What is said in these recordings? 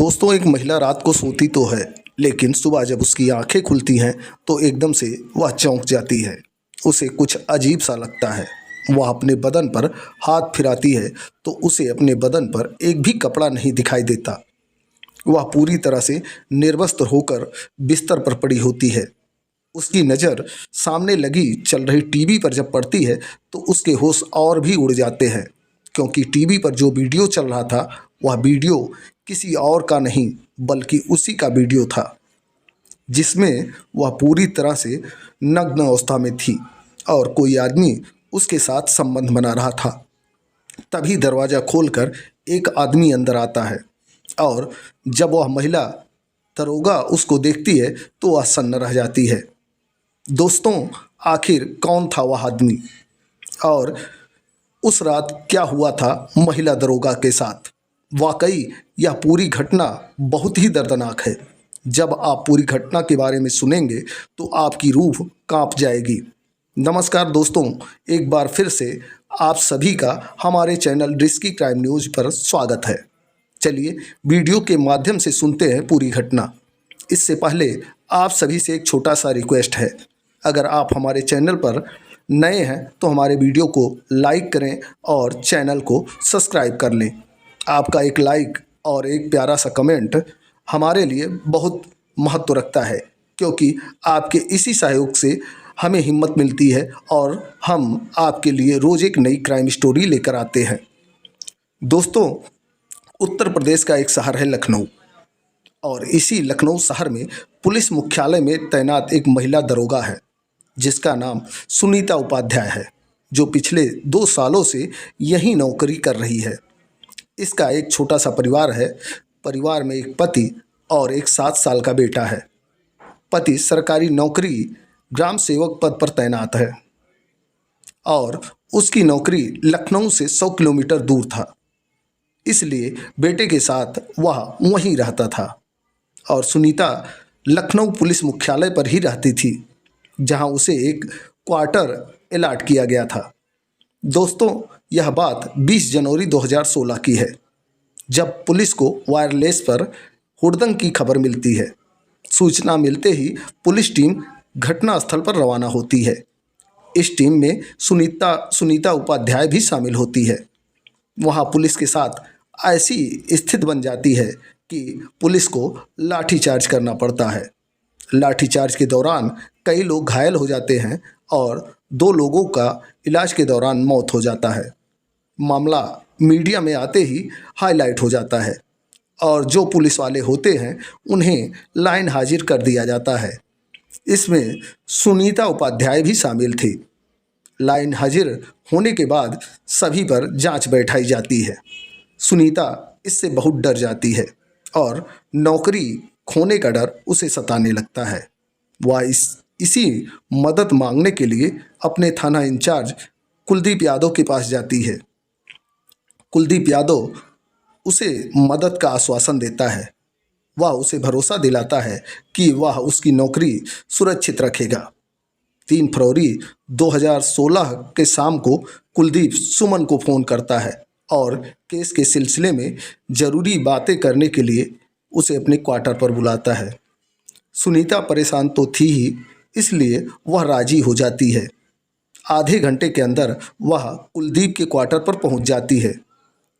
दोस्तों, एक महिला रात को सोती तो है, लेकिन सुबह जब उसकी आंखें खुलती हैं तो एकदम से वह चौंक जाती है। उसे कुछ अजीब सा लगता है। वह अपने बदन पर हाथ फिराती है तो उसे अपने बदन पर एक भी कपड़ा नहीं दिखाई देता। वह पूरी तरह से निर्वस्त्र होकर बिस्तर पर पड़ी होती है। उसकी नज़र सामने लगी चल रही टीवी पर जब पड़ती है तो उसके होश और भी उड़ जाते हैं, क्योंकि टीवी पर जो वीडियो चल रहा था वह वीडियो किसी और का नहीं बल्कि उसी का वीडियो था, जिसमें वह पूरी तरह से नग्न अवस्था में थी और कोई आदमी उसके साथ संबंध बना रहा था। तभी दरवाज़ा खोलकर एक आदमी अंदर आता है और जब वह महिला दरोगा उसको देखती है तो वह सन्न रह जाती है। दोस्तों, आखिर कौन था वह आदमी और उस रात क्या हुआ था महिला दरोगा के साथ? वाकई यह पूरी घटना बहुत ही दर्दनाक है। जब आप पूरी घटना के बारे में सुनेंगे तो आपकी रूह कांप जाएगी। नमस्कार दोस्तों, एक बार फिर से आप सभी का हमारे चैनल रिस्की क्राइम न्यूज़ पर स्वागत है। चलिए वीडियो के माध्यम से सुनते हैं पूरी घटना। इससे पहले आप सभी से एक छोटा सा रिक्वेस्ट है, अगर आप हमारे चैनल पर नए हैं तो हमारे वीडियो को लाइक करें और चैनल को सब्सक्राइब कर लें। आपका एक लाइक और एक प्यारा सा कमेंट हमारे लिए बहुत महत्व रखता है, क्योंकि आपके इसी सहयोग से हमें हिम्मत मिलती है और हम आपके लिए रोज़ एक नई क्राइम स्टोरी लेकर आते हैं। दोस्तों, उत्तर प्रदेश का एक शहर है लखनऊ, और इसी लखनऊ शहर में पुलिस मुख्यालय में तैनात एक महिला दरोगा है जिसका नाम सुनीता उपाध्याय है, जो पिछले 2 सालों से यही नौकरी कर रही है। इसका एक छोटा सा परिवार है। परिवार में एक पति और एक 7 साल का बेटा है। पति सरकारी नौकरी ग्राम सेवक पद पर तैनात है और उसकी नौकरी लखनऊ से 100 किलोमीटर दूर था, इसलिए बेटे के साथ वह वहीं रहता था और सुनीता लखनऊ पुलिस मुख्यालय पर ही रहती थी, जहां उसे एक क्वार्टर अलॉट किया गया था। दोस्तों, यह बात 20 जनवरी 2016 की है, जब पुलिस को वायरलेस पर हुड़दंग की खबर मिलती है। सूचना मिलते ही पुलिस टीम घटनास्थल पर रवाना होती है। इस टीम में सुनीता उपाध्याय भी शामिल होती है। वहां पुलिस के साथ ऐसी स्थिति बन जाती है कि पुलिस को लाठीचार्ज करना पड़ता है। लाठीचार्ज के दौरान कई लोग घायल हो जाते हैं और 2 लोगों का इलाज के दौरान मौत हो जाता है। मामला मीडिया में आते ही हाईलाइट हो जाता है और जो पुलिस वाले होते हैं उन्हें लाइन हाजिर कर दिया जाता है। इसमें सुनीता उपाध्याय भी शामिल थी। लाइन हाजिर होने के बाद सभी पर जांच बैठाई जाती है। सुनीता इससे बहुत डर जाती है और नौकरी खोने का डर उसे सताने लगता है। वह इसी मदद मांगने के लिए अपने थाना इंचार्ज कुलदीप यादव के पास जाती है। कुलदीप यादव उसे मदद का आश्वासन देता है। वह उसे भरोसा दिलाता है कि वह उसकी नौकरी सुरक्षित रखेगा। 3 फरवरी 2016 के शाम को कुलदीप सुमन को फ़ोन करता है और केस के सिलसिले में ज़रूरी बातें करने के लिए उसे अपने क्वार्टर पर बुलाता है। सुनीता परेशान तो थी ही, इसलिए वह राजी हो जाती है। आधे घंटे के अंदर वह कुलदीप के क्वार्टर पर पहुंच जाती है।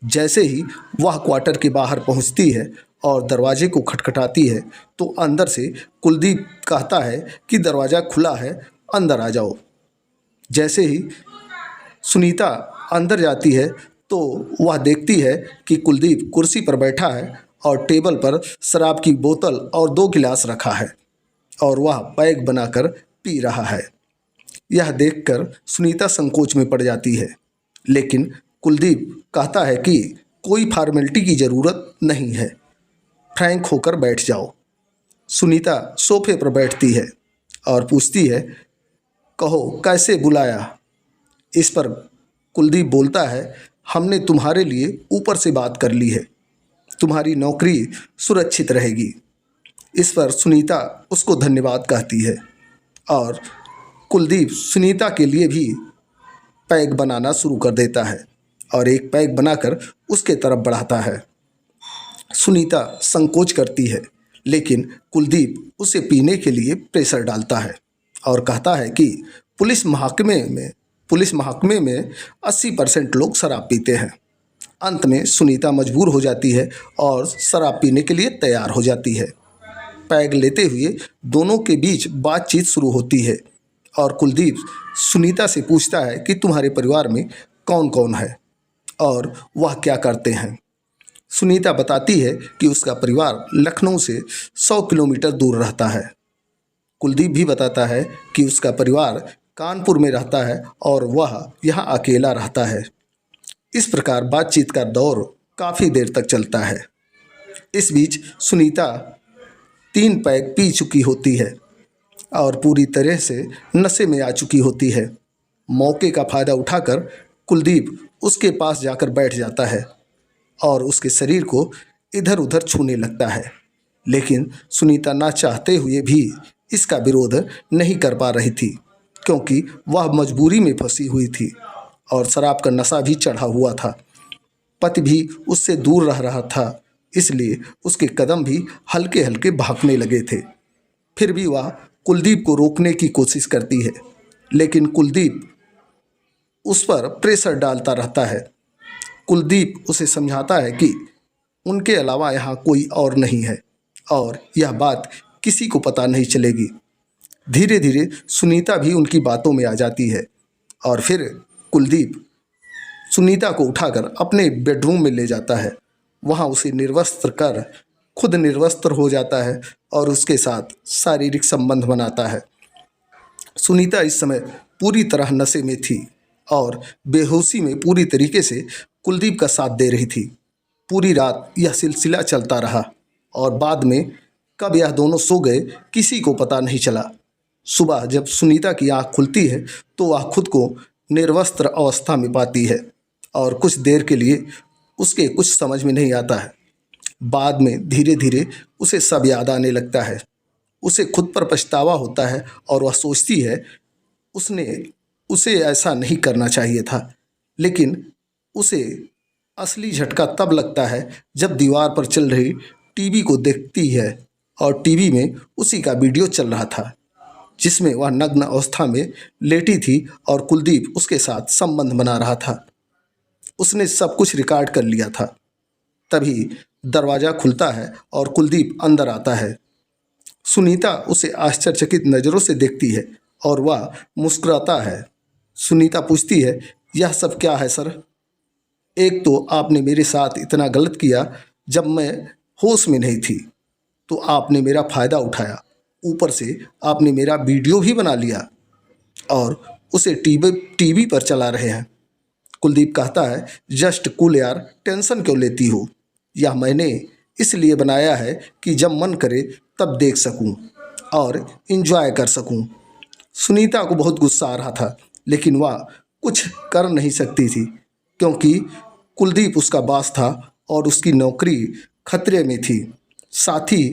जैसे ही वह क्वार्टर के बाहर पहुंचती है और दरवाजे को खटखटाती है तो अंदर से कुलदीप कहता है कि दरवाज़ा खुला है, अंदर आ जाओ। जैसे ही सुनीता अंदर जाती है तो वह देखती है कि कुलदीप कुर्सी पर बैठा है और टेबल पर शराब की बोतल और 2 गिलास रखा है और वह पैग बनाकर पी रहा है। यह देखकर सुनीता संकोच में पड़ जाती है, लेकिन कुलदीप कहता है कि कोई फॉर्मेलिटी की ज़रूरत नहीं है, फ्रैंक होकर बैठ जाओ। सुनीता सोफे पर बैठती है और पूछती है, कहो कैसे बुलाया? इस पर कुलदीप बोलता है, हमने तुम्हारे लिए ऊपर से बात कर ली है, तुम्हारी नौकरी सुरक्षित रहेगी। इस पर सुनीता उसको धन्यवाद कहती है और कुलदीप सुनीता के लिए भी पैग बनाना शुरू कर देता है और एक पैग बनाकर उसके तरफ बढ़ाता है। सुनीता संकोच करती है, लेकिन कुलदीप उसे पीने के लिए प्रेशर डालता है और कहता है कि पुलिस महकमे में 80% लोग शराब पीते हैं। अंत में सुनीता मजबूर हो जाती है और शराब पीने के लिए तैयार हो जाती है। पैग लेते हुए दोनों के बीच बातचीत शुरू होती है और कुलदीप सुनीता से पूछता है कि तुम्हारे परिवार में कौन कौन है और वह क्या करते हैं। सुनीता बताती है कि उसका परिवार लखनऊ से 100 किलोमीटर दूर रहता है। कुलदीप भी बताता है कि उसका परिवार कानपुर में रहता है और वह यहाँ अकेला रहता है। इस प्रकार बातचीत का दौर काफ़ी देर तक चलता है। इस बीच सुनीता 3 पैग पी चुकी होती है और पूरी तरह से नशे में आ चुकी होती है। मौके का फ़ायदा उठाकर कुलदीप उसके पास जाकर बैठ जाता है और उसके शरीर को इधर उधर छूने लगता है, लेकिन सुनीता ना चाहते हुए भी इसका विरोध नहीं कर पा रही थी, क्योंकि वह मजबूरी में फंसी हुई थी और शराब का नशा भी चढ़ा हुआ था। पति भी उससे दूर रह रहा था, इसलिए उसके कदम भी हल्के हल्के भागने लगे थे। फिर भी वह कुलदीप को रोकने की कोशिश करती है, लेकिन कुलदीप उस पर प्रेशर डालता रहता है। कुलदीप उसे समझाता है कि उनके अलावा यहाँ कोई और नहीं है और यह बात किसी को पता नहीं चलेगी। धीरे धीरे सुनीता भी उनकी बातों में आ जाती है और फिर कुलदीप सुनीता को उठाकर अपने बेडरूम में ले जाता है। वहाँ उसे निर्वस्त्र कर खुद निर्वस्त्र हो जाता है और उसके साथ शारीरिक संबंध बनाता है। सुनीता इस समय पूरी तरह नशे में थी और बेहोशी में पूरी तरीके से कुलदीप का साथ दे रही थी। पूरी रात यह सिलसिला चलता रहा और बाद में कब यह दोनों सो गए किसी को पता नहीं चला। सुबह जब सुनीता की आँख खुलती है तो वह खुद को निर्वस्त्र अवस्था में पाती है और कुछ देर के लिए उसके कुछ समझ में नहीं आता है। बाद में धीरे धीरे उसे सब याद आने लगता है। उसे खुद पर पछतावा होता है और वह सोचती है उसे ऐसा नहीं करना चाहिए था, लेकिन उसे असली झटका तब लगता है जब दीवार पर चल रही टीवी को देखती है और टीवी में उसी का वीडियो चल रहा था, जिसमें वह नग्न अवस्था में लेटी थी और कुलदीप उसके साथ संबंध बना रहा था। उसने सब कुछ रिकॉर्ड कर लिया था। तभी दरवाज़ा खुलता है और कुलदीप अंदर आता है। सुनीता उसे आश्चर्यचकित नज़रों से देखती है और वह मुस्कुराता है। सुनीता पूछती है, यह सब क्या है सर? एक तो आपने मेरे साथ इतना गलत किया जब मैं होश में नहीं थी, तो आपने मेरा फ़ायदा उठाया, ऊपर से आपने मेरा वीडियो भी बना लिया और उसे टीवी पर चला रहे हैं। कुलदीप कहता है, जस्ट कूल यार, टेंशन क्यों लेती हो? यह मैंने इसलिए बनाया है कि जब मन करे तब देख सकूं और एंजॉय कर सकूं। सुनीता को बहुत गुस्सा आ रहा था, लेकिन वह कुछ कर नहीं सकती थी, क्योंकि कुलदीप उसका बॉस था और उसकी नौकरी खतरे में थी। साथ ही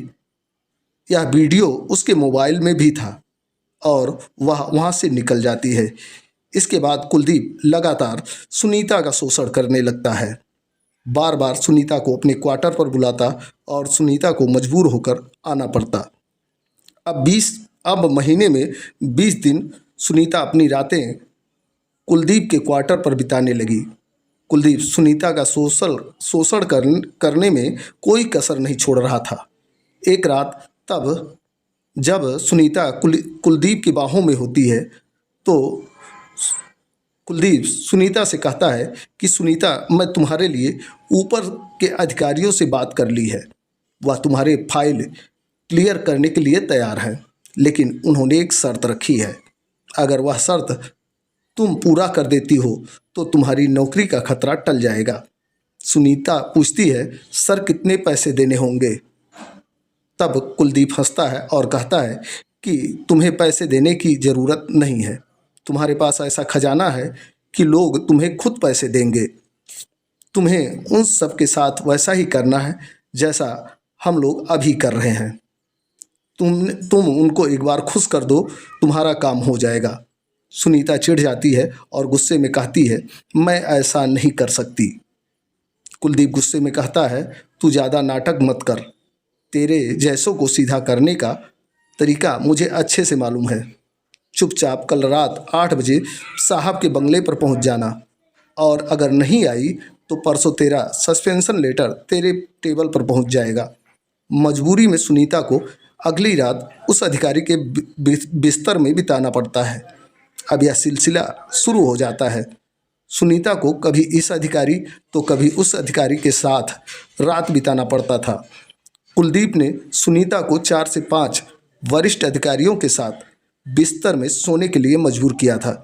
यह वीडियो उसके मोबाइल में भी था और वह वहाँ से निकल जाती है। इसके बाद कुलदीप लगातार सुनीता का शोषण करने लगता है। बार बार सुनीता को अपने क्वार्टर पर बुलाता और सुनीता को मजबूर होकर आना पड़ता। अब महीने में 20 दिन सुनीता अपनी रातें कुलदीप के क्वार्टर पर बिताने लगी। कुलदीप सुनीता का शोषण करने में कोई कसर नहीं छोड़ रहा था। एक रात तब जब सुनीता कुलदीप की बाहों में होती है तो कुलदीप सुनीता से कहता है कि सुनीता, मैं तुम्हारे लिए ऊपर के अधिकारियों से बात कर ली है। वह तुम्हारे फाइल क्लियर करने के लिए तैयार है, लेकिन उन्होंने एक शर्त रखी है। अगर वह शर्त तुम पूरा कर देती हो तो तुम्हारी नौकरी का खतरा टल जाएगा। सुनीता पूछती है, सर कितने पैसे देने होंगे? तब कुलदीप हंसता है और कहता है कि तुम्हें पैसे देने की ज़रूरत नहीं है। तुम्हारे पास ऐसा खजाना है कि लोग तुम्हें खुद पैसे देंगे। तुम्हें उन सब के साथ वैसा ही करना है जैसा हम लोग अभी कर रहे हैं। तुम उनको एक बार खुश कर दो, तुम्हारा काम हो जाएगा। सुनीता चिढ़ जाती है और गुस्से में कहती है, मैं ऐसा नहीं कर सकती। कुलदीप गुस्से में कहता है, तू ज़्यादा नाटक मत कर। तेरे जैसों को सीधा करने का तरीका मुझे अच्छे से मालूम है। चुपचाप कल रात 8 बजे साहब के बंगले पर पहुंच जाना, और अगर नहीं आई तो परसों तेरा सस्पेंशन लेटर तेरे टेबल पर पहुंच जाएगा। मजबूरी में सुनीता को अगली रात उस अधिकारी के बिस्तर में बिताना पड़ता है। अब यह सिलसिला शुरू हो जाता है। सुनीता को कभी इस अधिकारी तो कभी उस अधिकारी के साथ रात बिताना पड़ता था। कुलदीप ने सुनीता को 4 से 5 वरिष्ठ अधिकारियों के साथ बिस्तर में सोने के लिए मजबूर किया था।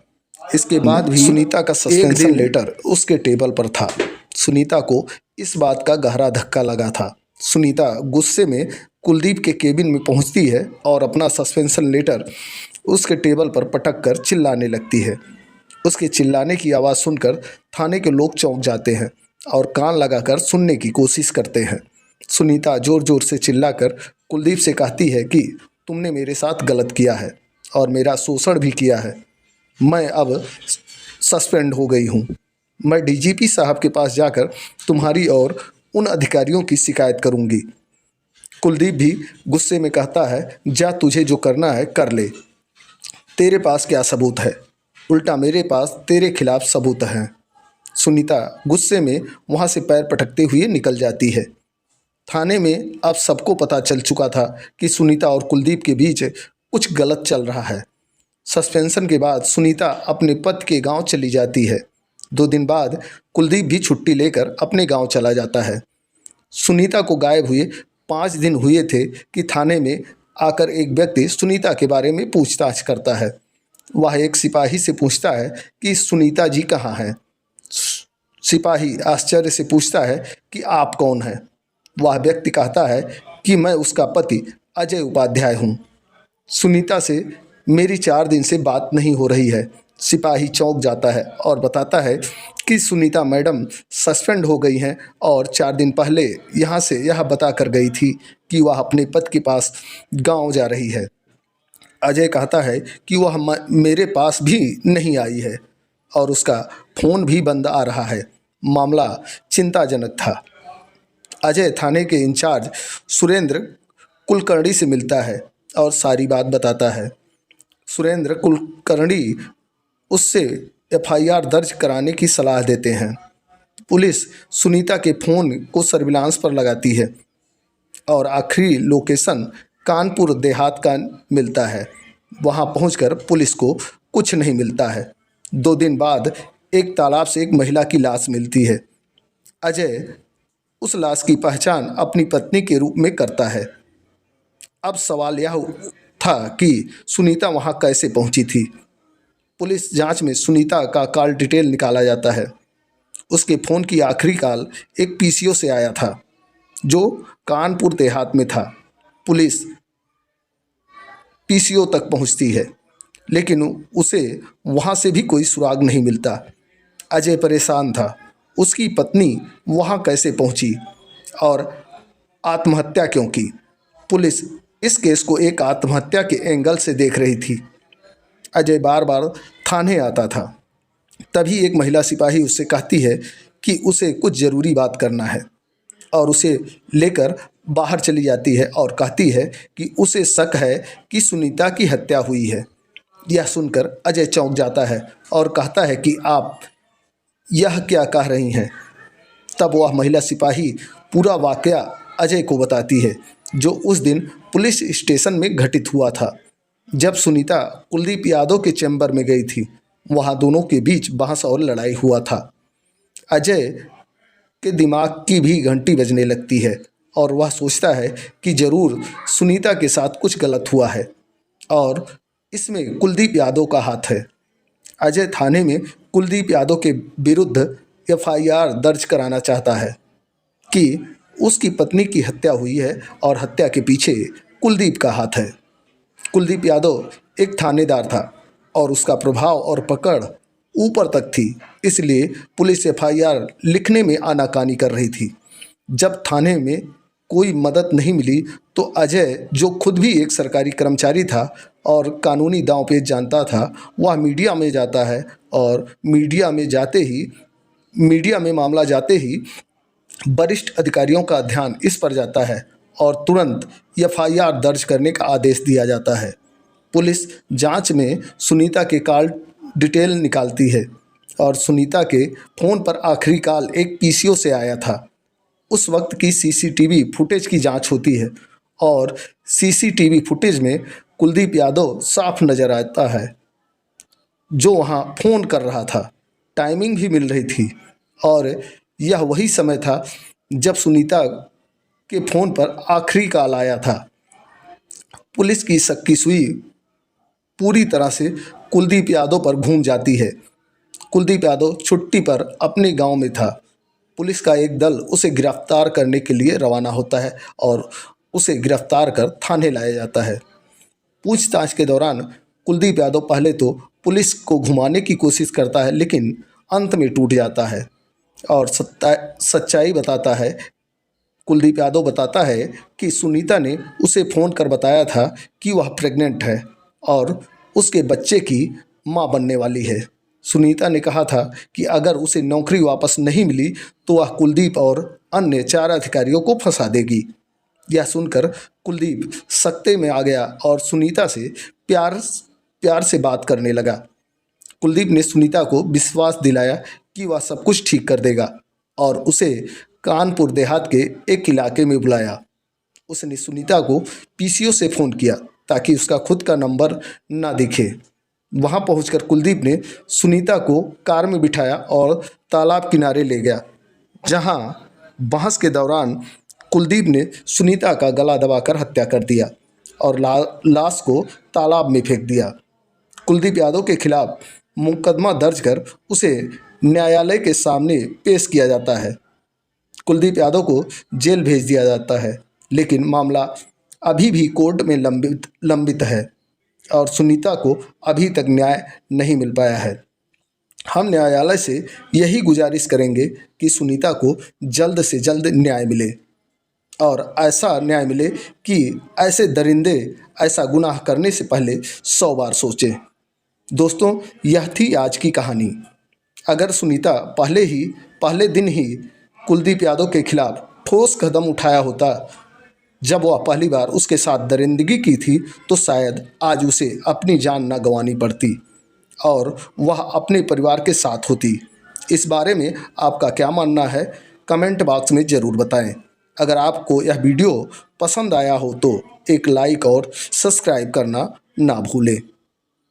इसके बाद भी सुनीता का सस्पेंशन लेटर उसके टेबल पर था। सुनीता को इस बात का गहरा धक्का लगा था। सुनीता गुस्से में कुलदीप के केबिन में पहुंचती है और अपना सस्पेंशन लेटर उसके टेबल पर पटक कर चिल्लाने लगती है। उसके चिल्लाने की आवाज़ सुनकर थाने के लोग चौंक जाते हैं और कान लगाकर सुनने की कोशिश करते हैं। सुनीता ज़ोर ज़ोर से चिल्लाकर कुलदीप से कहती है कि तुमने मेरे साथ गलत किया है और मेरा शोषण भी किया है। मैं अब सस्पेंड हो गई हूँ। मैं डीजीपी साहब के पास जाकर तुम्हारी और उन अधिकारियों की शिकायत करूँगी। कुलदीप भी गुस्से में कहता है, जा तुझे जो करना है कर ले। तेरे पास क्या सबूत है? उल्टा मेरे पास तेरे खिलाफ सबूत हैं। सुनीता गुस्से में वहाँ से पैर पटकते हुए निकल जाती है। थाने में अब सबको पता चल चुका था कि सुनीता और कुलदीप के बीच कुछ गलत चल रहा है। सस्पेंशन के बाद सुनीता अपने पति के गांव चली जाती है। 2 दिन बाद कुलदीप भी छुट्टी लेकर अपने गांव चला जाता है। सुनीता को गायब हुए 5 दिन हुए थे कि थाने में आकर एक व्यक्ति सुनीता के बारे में पूछताछ करता है। वह एक सिपाही से पूछता है कि सुनीता जी कहाँ हैं। सिपाही आश्चर्य से पूछता है कि आप कौन हैं। वह व्यक्ति कहता है कि मैं उसका पति अजय उपाध्याय हूँ। सुनीता से मेरी 4 दिन से बात नहीं हो रही है। सिपाही चौंक जाता है और बताता है कि सुनीता मैडम सस्पेंड हो गई हैं और 4 दिन पहले यहाँ से यह बता कर गई थी कि वह अपने पति के पास गांव जा रही है। अजय कहता है कि वह मेरे पास भी नहीं आई है और उसका फ़ोन भी बंद आ रहा है। मामला चिंताजनक था। अजय थाने के इंचार्ज सुरेंद्र कुलकर्णी से मिलता है और सारी बात बताता है। सुरेंद्र कुलकर्णी उससे एफआईआर दर्ज कराने की सलाह देते हैं। पुलिस सुनीता के फ़ोन को सर्विलांस पर लगाती है और आखिरी लोकेशन कानपुर देहात का मिलता है। वहां पहुंचकर पुलिस को कुछ नहीं मिलता है। 2 दिन बाद एक तालाब से एक महिला की लाश मिलती है। अजय उस लाश की पहचान अपनी पत्नी के रूप में करता है। अब सवाल यह था कि सुनीता वहां कैसे पहुंची थी। पुलिस जांच में सुनीता का कॉल डिटेल निकाला जाता है। उसके फ़ोन की आखिरी कॉल एक पीसीओ से आया था जो कानपुर देहात में था। पुलिस पीसीओ तक पहुंचती है लेकिन उसे वहां से भी कोई सुराग नहीं मिलता। अजय परेशान था। उसकी पत्नी वहां कैसे पहुंची और आत्महत्या क्यों की। पुलिस इस केस को एक आत्महत्या के एंगल से देख रही थी। अजय बार बार थाने आता था। तभी एक महिला सिपाही उससे कहती है कि उसे कुछ ज़रूरी बात करना है और उसे लेकर बाहर चली जाती है और कहती है कि उसे शक है कि सुनीता की हत्या हुई है। यह सुनकर अजय चौंक जाता है और कहता है कि आप यह क्या कह रही हैं। तब वह महिला सिपाही पूरा वाकया अजय को बताती है जो उस दिन पुलिस स्टेशन में घटित हुआ था। जब सुनीता कुलदीप यादव के चैम्बर में गई थी वहाँ दोनों के बीच बहस और लड़ाई हुआ था। अजय के दिमाग की भी घंटी बजने लगती है और वह सोचता है कि ज़रूर सुनीता के साथ कुछ गलत हुआ है और इसमें कुलदीप यादव का हाथ है। अजय थाने में कुलदीप यादव के विरुद्ध एफआईआर दर्ज कराना चाहता है कि उसकी पत्नी की हत्या हुई है और हत्या के पीछे कुलदीप का हाथ है। कुलदीप यादव एक थानेदार था और उसका प्रभाव और पकड़ ऊपर तक थी, इसलिए पुलिस एफआईआर लिखने में आनाकानी कर रही थी। जब थाने में कोई मदद नहीं मिली तो अजय, जो खुद भी एक सरकारी कर्मचारी था और कानूनी दांव-पेच जानता था, वह मीडिया में जाता है और मीडिया में मामला जाते ही वरिष्ठ अधिकारियों का ध्यान इस पर जाता है और तुरंत एफआईआर दर्ज करने का आदेश दिया जाता है। पुलिस जांच में सुनीता के कॉल डिटेल निकालती है और सुनीता के फ़ोन पर आखिरी कॉल एक पीसीओ से आया था। उस वक्त की सीसीटीवी फुटेज की जांच होती है और सीसीटीवी फुटेज में कुलदीप यादव साफ नज़र आता है, जो वहां फ़ोन कर रहा था। टाइमिंग भी मिल रही थी और यह वही समय था जब सुनीता के फ़ोन पर आखिरी कॉल आया था। पुलिस की शक की सुई पूरी तरह से कुलदीप यादव पर घूम जाती है। कुलदीप यादव छुट्टी पर अपने गांव में था। पुलिस का एक दल उसे गिरफ्तार करने के लिए रवाना होता है और उसे गिरफ्तार कर थाने लाया जाता है। पूछताछ के दौरान कुलदीप यादव पहले तो पुलिस को घुमाने की कोशिश करता है, लेकिन अंत में टूट जाता है और सच्चाई बताता है। कुलदीप यादव बताता है कि सुनीता ने उसे फ़ोन कर बताया था कि वह प्रेग्नेंट है और उसके बच्चे की मां बनने वाली है। सुनीता ने कहा था कि अगर उसे नौकरी वापस नहीं मिली तो वह कुलदीप और अन्य 4 अधिकारियों को फंसा देगी। यह सुनकर कुलदीप सख्ते में आ गया और सुनीता से प्यार से बात करने लगा। कुलदीप ने सुनीता को विश्वास दिलाया कि वह सब कुछ ठीक कर देगा और उसे कानपुर देहात के एक इलाके में बुलाया। उसने सुनीता को पीसीओ से फ़ोन किया ताकि उसका खुद का नंबर ना दिखे। वहां पहुंचकर कुलदीप ने सुनीता को कार में बिठाया और तालाब किनारे ले गया, जहां बहस के दौरान कुलदीप ने सुनीता का गला दबाकर हत्या कर दिया और लाश को तालाब में फेंक दिया। कुलदीप यादव के खिलाफ मुकदमा दर्ज कर उसे न्यायालय के सामने पेश किया जाता है। कुलदीप यादव को जेल भेज दिया जाता है, लेकिन मामला अभी भी कोर्ट में लंबित है और सुनीता को अभी तक न्याय नहीं मिल पाया है। हम न्यायालय से यही गुजारिश करेंगे कि सुनीता को जल्द से जल्द न्याय मिले और ऐसा न्याय मिले कि ऐसे दरिंदे ऐसा गुनाह करने से पहले 100 बार सोचें। दोस्तों, यह थी आज की कहानी। अगर सुनीता पहले दिन ही कुलदीप यादव के खिलाफ ठोस कदम उठाया होता जब वह पहली बार उसके साथ दरिंदगी की थी, तो शायद आज उसे अपनी जान न गंवानी पड़ती और वह अपने परिवार के साथ होती। इस बारे में आपका क्या मानना है, कमेंट बॉक्स में ज़रूर बताएं। अगर आपको यह वीडियो पसंद आया हो तो एक लाइक और सब्सक्राइब करना ना भूलें।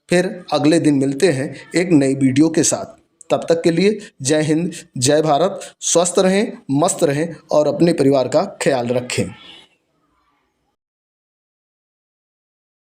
फिर अगले दिन मिलते हैं एक नई वीडियो के साथ। तब तक के लिए जय हिंद, जय भारत। स्वस्थ रहें, मस्त रहें और अपने परिवार का ख्याल रखें।